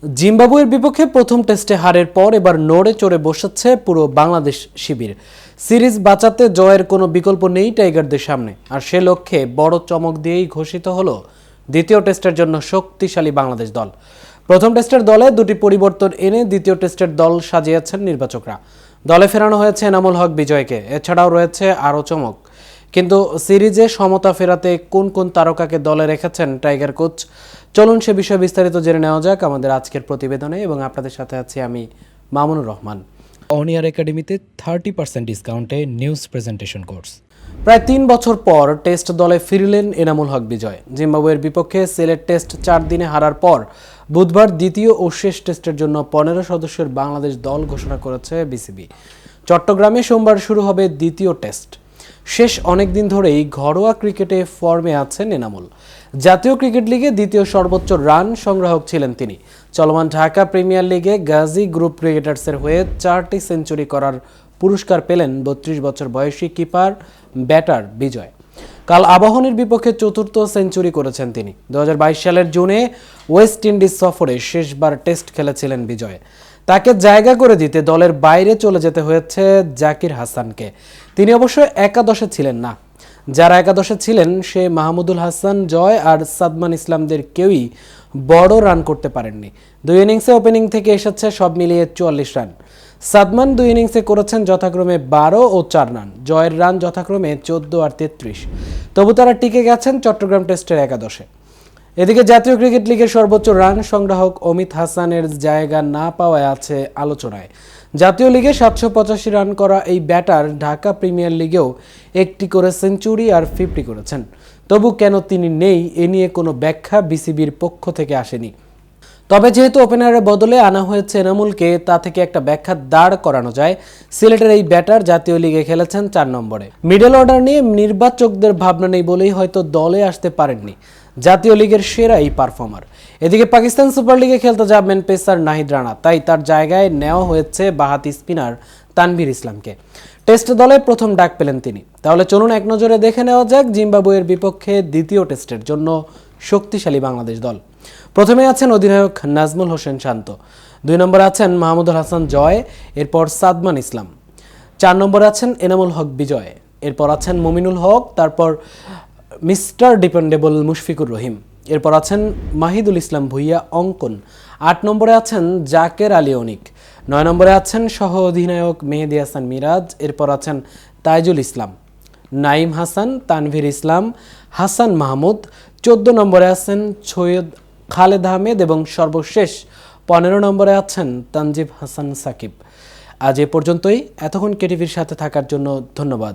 জিম্বাবুয়ের বিপক্ষে প্রথম টেস্টে হারের পর এবার নড়ে চড়ে বসেছে পুরো বাংলাদেশ শিবির। সিরিজ বাঁচাতে জয়ের কোনো বিকল্প নেই টাইগারদের সামনে, আর সে লক্ষ্যে বড় চমক দিয়েই ঘোষিত হলো দ্বিতীয় টেস্টের জন্য শক্তিশালী বাংলাদেশ দল। প্রথম টেস্টের দলে দুটি পরিবর্তন এনে দ্বিতীয় টেস্টের দল সাজিয়েছেন নির্বাচকরা। দলে ফেরানো হয়েছে এনামুল হক বিজয়কে, এছাড়াও রয়েছে আরও চমক। কিন্তু সিরিজে সমতা ফেরাতে কোন কোন তারকাকে দলে রেখেছেন টাইগার কোচ, চলুন সে বিষয়ে বিস্তারিত জেনে নেওয়া যাক আমাদের আজকের প্রতিবেদনে। এবং আপনাদের সাথে আছি আমি মামুনুর রহমান। অন এয়ার একাডেমিতে 30% ডিসকাউন্টে নিউজ প্রেজেন্টেশন কোর্স। প্রায় 3 বছর পর টেস্ট দলে ফিরলেন এনামুল হক বিজয়। জিম্বাবুয়ের বিপক্ষে সিলেট টেস্ট 4 দিনে হারার পর বুধবার দ্বিতীয় ও শেষ টেস্টের জন্য 15 সদস্যের বাংলাদেশ দল ঘোষণা করেছে বিসিবি। চট্টগ্রামে সোমবার শুরু হবে দ্বিতীয় টেস্ট। শেষ অনেক দিন ধরেই ঘরোয়া ক্রিকেটে ফর্মে আছেন এনামুল। জাতীয় ক্রিকেট লিগে দ্বিতীয় সর্বোচ্চ রান সংগ্রাহক ছিলেন তিনি। চলমান ঢাকা প্রিমিয়ার লিগে গাজী গ্রুপ ক্রিকেটার্সের হয়ে 4টি সেঞ্চুরি করার পুরস্কার পেলেন 32 বছর বয়সী কিপার ব্যাটার বিজয়। কাল আবাহনীর বিপক্ষে চতুর্থ সেঞ্চুরি করেছেন তিনি। 2022 সালের জুনে ওয়েস্ট ইন্ডিজ সফরে শেষবার টেস্ট খেলেছিলেন বিজয়। তাকে জায়গা করে দিতে দলের বাইরে চলে যেতে হয়েছে জাকির হাসানকে। তিনি অবশ্য একাদশে ছিলেন না। যারা একাদশে ছিলেন সে মাহমুদুল হাসান জয় আর সাদমান ইসলামদের কেউই বড় রান করতে পারেননি। 2 ইনিংসে ওপেনিং থেকে এসেছে সব মিলিয়ে 44 রান। সাদমান 2 ইনিংসে করেছেন যথাক্রমে 12 ও 4 রান। জয়ের রান যথাক্রমে 14 আর 33। তবু তারা টিকে গেছেন চট্টগ্রাম টেস্টের একাদশে। এদিকে জাতীয় ক্রিকেট লিগের সর্বোচ্চ রান সংগ্রাহক অমিত হাসানের জায়গা না পাওয়ায় আছে আলোচনায়। জাতীয় লিগে 785 রান করা এই ব্যাটার ঢাকা প্রিমিয়ার লিগেও একটি করে সেঞ্চুরি আর 50 করেছেন। তবু কেন তিনি নেই, এ নিয়ে কোনো ব্যাখ্যা বিসিবির পক্ষ থেকে আসেনি। তবে যেহেতু ওপেনারের বদলে আনা হয়েছে এনামুলকে, তা থেকে একটা ব্যাখ্যা দাঁড় করানো যায়। সিলেটের এই ব্যাটার জাতীয় লিগে খেলেছেন 4 নম্বরে। মিডল অর্ডার নিয়ে নির্বাচকদের ভাবনা নেই বলেই হয়তো দলে আসতে পারেননি জাতীয় লিগের সেরা এই পারফর্মার। এদিকে পাকিস্তান সুপার লিগে খেলতে যাবেন পেসার নাহিদ রানা, তাই তার জায়গায় নেওয়া হয়েছে বাঁহাতি স্পিনার তানভীর ইসলামকে। টেস্ট দলে প্রথম ডাক পেলেন তিনি। তাহলে চলুন এক নজরে দেখে নেওয়া যাক জিম্বাবুয়ের বিপক্ষে দ্বিতীয় টেস্টের জন্য শক্তিশালী বাংলাদেশ দল। প্রথমে আছেন অধিনায়ক নাজমুল হোসেন শান্ত, 2 নম্বরে আছেন মাহমুদুল হাসান জয়, এরপর সাদমান ইসলাম, 4 নম্বরে আছেন এনামুল হক বিজয়, এরপর আছেন মুমিনুল হক, তারপর মিস্টার ডিপেন্ডেবল মুশফিকুর রহিম, এরপর আছেন মাহিদুল ইসলাম ভুইয়া অঙ্কন, 8 নম্বরে আছেন জাকের আলী অনিক, 9 নম্বরে আছেন সহ অধিনায়ক মেহেদী হাসান মিরাজ, এরপর আছেন তাইজুল ইসলাম, নাইম হাসান, তানভীর ইসলাম, হাসান মাহমুদ, 14 নম্বরে আছেন সৈয়দ খালেদ আহমেদ এবং সর্বশেষ 15 নম্বরে আছেন তানজিব হাসান সাকিব। আজ এ পর্যন্তই। এতক্ষণ কেটিভির সাথে থাকার জন্য ধন্যবাদ।